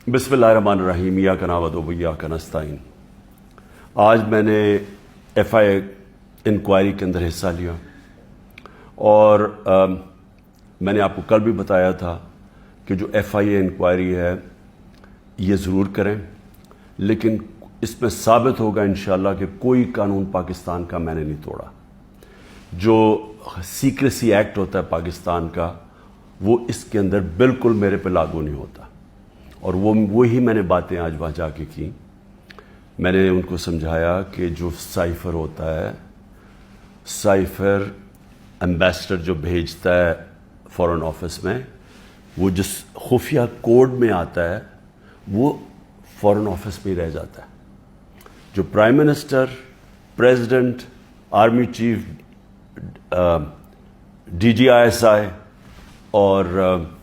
बिस्मिल्लाहिर्रहमानिर्रहीम इय्याक नअबुदु व इय्याक नस्तईन। आज मैंने FI इंक्वायरी के अंदर हिस्सा लिया और मैंने आपको कल भी बताया था कि जो FIA इंक्वायरी है ये ज़रूर करें, लेकिन इसमें साबित होगा इंशाअल्लाह कि कोई कानून पाकिस्तान का मैंने नहीं तोड़ा। जो सीक्रेसी एक्ट होता है पाकिस्तान का वो इसके अंदर बिल्कुल मेरे पे लागू नहीं होता, और वही मैंने बातें आज वहाँ जाके की। मैंने उनको समझाया कि जो साइफ़र होता है, साइफ़र एम्बेसडर जो भेजता है फॉरेन ऑफिस में, वो जिस खुफिया कोड में आता है वो फॉरेन ऑफिस में ही रह जाता है। जो prime minister, president, army chief, DGISI और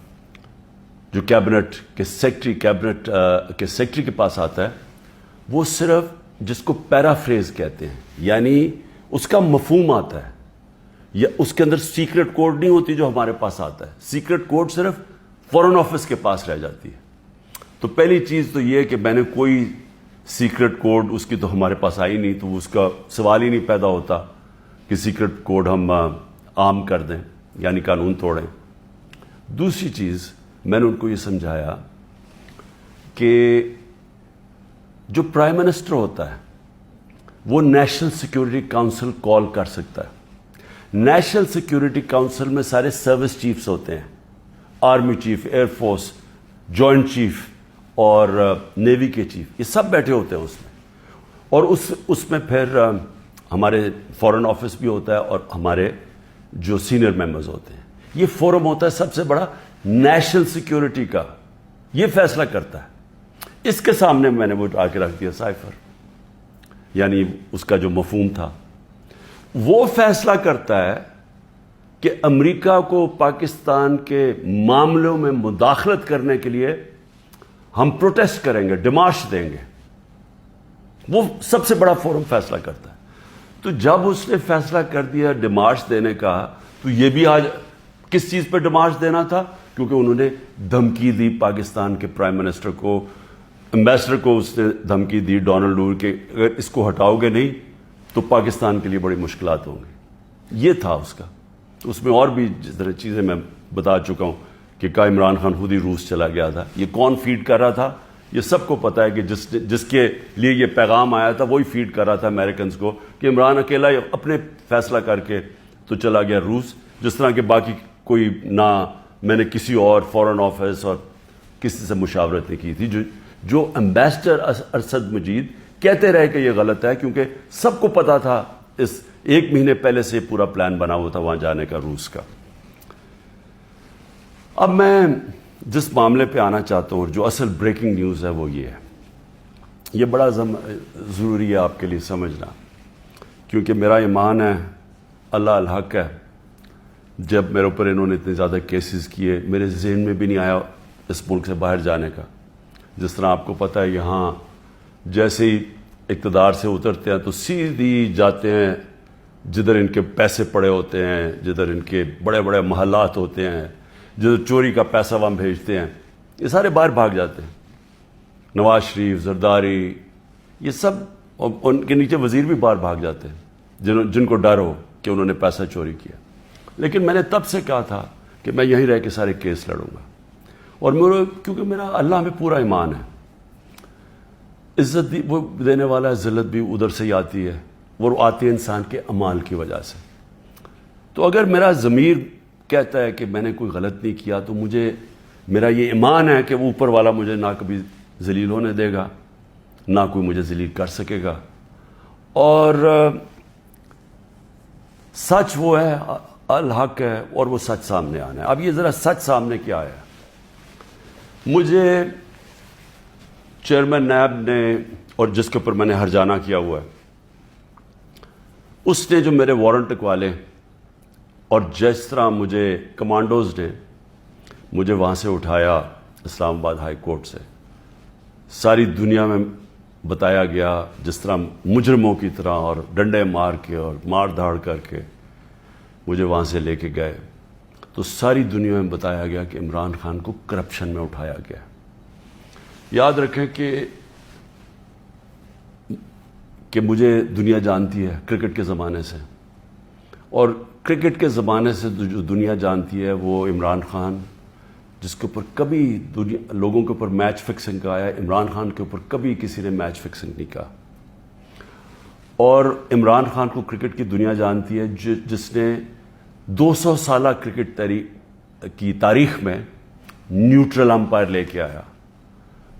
जो कैबिनेट के सेक्रेटरी के पास आता है, वो सिर्फ जिसको पैराफ्रेज कहते हैं, यानी उसका मफहूम आता है, या उसके अंदर सीक्रेट कोड नहीं होती जो हमारे पास आता है। सीक्रेट कोड सिर्फ फॉरेन ऑफिस के पास रह जाती है। तो पहली चीज़ तो ये कि मैंने कोई सीक्रेट कोड उसकी तो हमारे पास आई नहीं, तो उसका सवाल ही नहीं पैदा होता कि सीक्रेट कोड हम आम कर दें, यानी कानून तोड़ें। दूसरी चीज़ मैंने उनको ये समझाया कि जो प्राइम मिनिस्टर होता है वो नेशनल सिक्योरिटी काउंसिल कॉल कर सकता है। नेशनल सिक्योरिटी काउंसिल में सारे सर्विस चीफ्स होते हैं, army chief, air force, joint chief और नेवी के चीफ, ये सब बैठे होते हैं उसमें। और उसमें फिर हमारे फॉरेन ऑफिस भी होता है और हमारे जो सीनियर मेंबर्स होते हैं। ये फोरम होता है सबसे बड़ा नेशनल सिक्योरिटी का, ये फैसला करता है। इसके सामने मैंने वो आके रख दिया साइफर, यानी उसका जो मफहूम था वो फैसला करता है कि अमेरिका को पाकिस्तान के मामलों में मुदाखलत करने के लिए हम प्रोटेस्ट करेंगे, डिमार्च देंगे। वो सबसे बड़ा फोरम फैसला करता है। तो जब उसने फैसला कर दिया डिमार्च देने का, तो ये भी आज किस चीज़ पर डिमार्च देना था, क्योंकि उन्होंने धमकी दी पाकिस्तान के प्राइम मिनिस्टर को, एम्बेसडर को उसने धमकी दी डोनाल्ड नूर के, अगर इसको हटाओगे नहीं तो पाकिस्तान के लिए बड़ी मुश्किलात होंगी। ये था उसका। तो उसमें और भी जिस तरह चीज़ें मैं बता चुका हूँ कि का इमरान खान खुद ही रूस चला गया था, ये कौन फीड कर रहा था, ये सबको पता है कि जिसके लिए ये पैगाम आया था वही फीड कर रहा था अमेरिकन को कि इमरान अकेला अपने फैसला करके तो चला गया रूस, जिस तरह के बाकी कोई ना मैंने किसी और फॉरेन ऑफिस और किसी से मुशावरत नहीं की थी। जो एम्बेसडर अरशद मजीद कहते रहे कि ये गलत है, क्योंकि सबको पता था, इस 1 महीने पहले से पूरा प्लान बना हुआ था वहां जाने का रूस का। अब मैं जिस मामले पे आना चाहता हूँ, जो असल ब्रेकिंग न्यूज़ है वो ये है। ये बड़ा ज़रूरी है आपके लिए समझना, क्योंकि मेरा ईमान है अल्लाह अल हक है। जब मेरे ऊपर इन्होंने इतने ज़्यादा केसेस किए, मेरे जहन में भी नहीं आया इस मुल्क से बाहर जाने का। जिस तरह आपको पता है, यहाँ जैसे ही इक़्तिदार से उतरते हैं तो सीधी जाते हैं जिधर इनके पैसे पड़े होते हैं, जिधर इनके बड़े बड़े महलात होते हैं, जिधर चोरी का पैसा वहाँ भेजते हैं, ये सारे बाहर भाग जाते हैं। नवाज शरीफ, जरदारी, ये सब, और उनके नीचे वज़ीर भी बाहर भाग जाते हैं जिनको डर हो कि उन्होंने पैसा चोरी किया। लेकिन मैंने तब से कहा था कि मैं यहीं रह के सारे केस लड़ूंगा, और क्योंकि मेरा अल्लाह में पूरा ईमान है। इज्जत वो देने वाला है, ज़िल्लत भी उधर से ही आती है, वो आती है इंसान के अमाल की वजह से। तो अगर मेरा ज़मीर कहता है कि मैंने कोई गलत नहीं किया, तो मेरा ये ईमान है कि वो ऊपर वाला मुझे ना कभी ज़लील होने देगा, ना कोई मुझे ज़लील कर सकेगा। और सच वो है, अल हक है, और वो सच सामने आना है। अब ये ज़रा सच सामने क्या आया, मुझे चेयरमैन नैब ने, और जिसके ऊपर मैंने हरजाना किया हुआ है, उसने जो मेरे वारंट निकाले, और जिस तरह मुझे कमांडोज ने मुझे वहाँ से उठाया इस्लामाबाद हाई कोर्ट से, सारी दुनिया में बताया गया जिस तरह मुजरमों की तरह, और डंडे मार के और मार धाड़ करके मुझे वहाँ से लेके गए, तो सारी दुनिया में बताया गया कि इमरान खान को करप्शन में उठाया गया। یاد رکھیں کہ مجھے دنیا جانتی ہے کرکٹ کے زمانے سے، اور کرکٹ کے زمانے سے جو دنیا جانتی ہے وہ عمران خان، جس کے اوپر کبھی لوگوں کے اوپر میچ فکسنگ کا آیا، عمران خان کے اوپر کبھی کسی نے میچ فکسنگ نہیں کہا. اور عمران خان کو کرکٹ کی دنیا جانتی ہے، جس نے 200 سالہ کرکٹ کی تاریخ میں نیوٹرل امپائر لے کے آیا،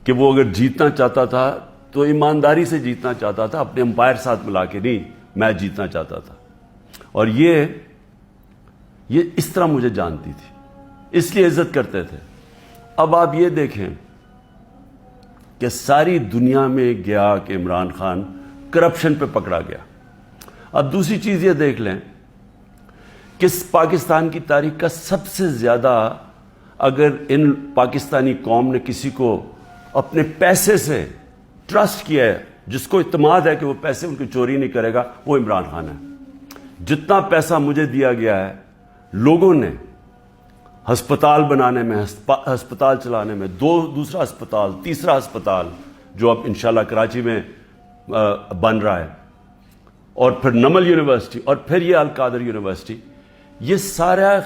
کہ وہ اگر جیتنا چاہتا تھا تو ایمانداری سے جیتنا چاہتا تھا، اپنے امپائر ساتھ ملا کے نہیں میچ جیتنا چاہتا تھا. اور یہ اس طرح مجھے جانتی تھی، اس لیے عزت کرتے تھے. اب آپ یہ دیکھیں کہ ساری دنیا میں گیا کہ عمران خان کرپشن پہ پکڑا گیا. اب دوسری چیز یہ دیکھ لیں کہ پاکستان کی تاریخ کا سب سے زیادہ اگر ان پاکستانی قوم نے کسی کو اپنے پیسے سے ٹرسٹ کیا ہے، جس کو اعتماد ہے کہ وہ پیسے ان کی چوری نہیں کرے گا، وہ عمران خان ہے. جتنا پیسہ مجھے دیا گیا ہے لوگوں نے ہسپتال بنانے میں، ہسپتال چلانے میں، دوسرا ہسپتال، تیسرا ہسپتال جو اب انشاءاللہ کراچی میں بن رہا ہے، اور پھر نمل یونیورسٹی، اور پھر یہ القادر یونیورسٹی، یہ سارا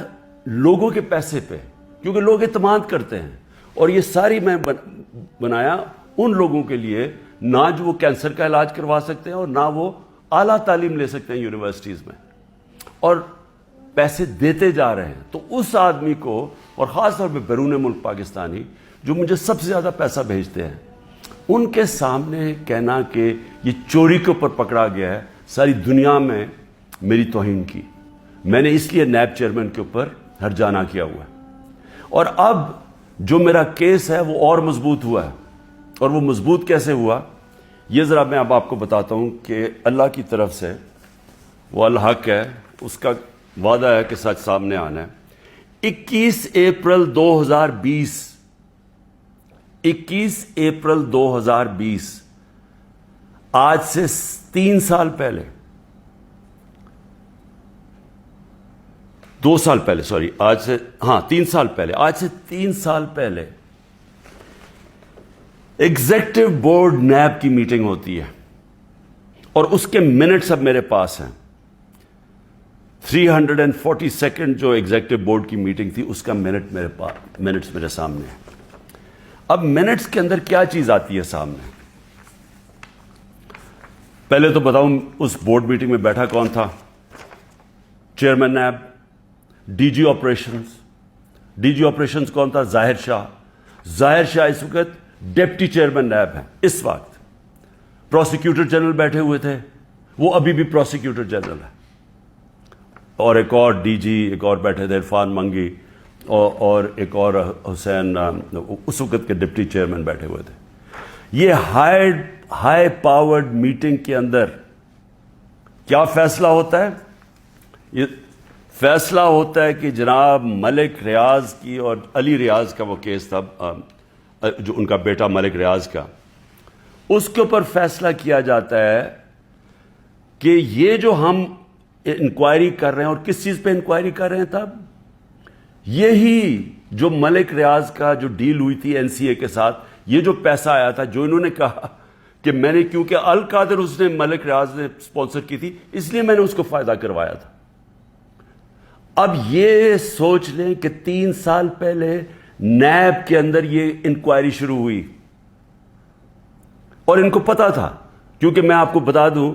لوگوں کے پیسے پہ، کیونکہ لوگ اعتماد کرتے ہیں. اور یہ ساری میں بنایا ان لوگوں کے لیے، نہ جو وہ کینسر کا علاج کروا سکتے ہیں اور نہ وہ اعلیٰ تعلیم لے سکتے ہیں یونیورسٹیز میں، اور پیسے دیتے جا رہے ہیں. تو اس آدمی کو، اور خاص طور پہ بیرون ملک پاکستانی جو مجھے سب سے زیادہ پیسہ بھیجتے ہیں، ان کے سامنے کہنا کہ یہ چوری کے اوپر پکڑا گیا ہے، ساری دنیا میں میری توہین کی. میں نے اس لیے نیب چیئرمین کے اوپر ہرجانہ کیا ہوا ہے. اور اب جو میرا کیس ہے وہ اور مضبوط ہوا ہے. اور وہ مضبوط کیسے ہوا یہ ذرا میں اب آپ کو بتاتا ہوں کہ اللہ کی طرف سے وہ الحق ہے، اس کا وعدہ ہے کہ سچ سامنے آنا ہے. 21 اپریل 2020 آج سے 3 سال پہلے، 2 سال پہلے، سوری، آج سے 3 سال پہلے ایگزیکٹو بورڈ نیب کی میٹنگ ہوتی ہے، اور اس کے منٹس اب میرے پاس ہیں. 342 جو ایگزیکٹو بورڈ کی میٹنگ تھی، اس کا منٹس میرے سامنے ہیں. اب منٹس کے اندر کیا چیز آتی ہے سامنے؟ پہلے تو بتاؤں اس بورڈ میٹنگ میں بیٹھا کون تھا؟ Chairman NAB, D G operations کون تھا؟ ظاہر شاہ اس وقت ڈپٹی چیئرمین نیب ہیں. اس وقت پروسیکیوٹر جنرل بیٹھے ہوئے تھے، وہ ابھی بھی پروسیکیوٹر جنرل ہے. اور ایک اور ڈی جی، ایک اور بیٹھے تھے عرفان منگی، اور ایک اور حسین، اس وقت کے ڈپٹی چیئرمین بیٹھے ہوئے تھے. یہ ہائی پاورڈ میٹنگ کے اندر کیا فیصلہ ہوتا ہے؟ یہ فیصلہ ہوتا ہے کہ جناب ملک ریاض کی، اور علی ریاض کا وہ کیس تھا، جو ان کا بیٹا ملک ریاض کا، اس کے اوپر فیصلہ کیا جاتا ہے کہ یہ جو ہم انکوائری کر رہے ہیں، اور کس چیز پہ انکوائری کر رہے ہیں تب؟ یہی جو ملک ریاض کا جو ڈیل ہوئی تھی این سی اے کے ساتھ، یہ جو پیسہ آیا تھا، جو انہوں نے کہا کہ میں نے، کیونکہ القادر اس نے ملک ریاض نے سپانسر کی تھی، اس لیے میں نے اس کو فائدہ کروایا تھا. اب یہ سوچ لیں کہ 3 سال پہلے نیب کے اندر یہ انکوائری شروع ہوئی، اور ان کو پتا تھا، کیونکہ میں آپ کو بتا دوں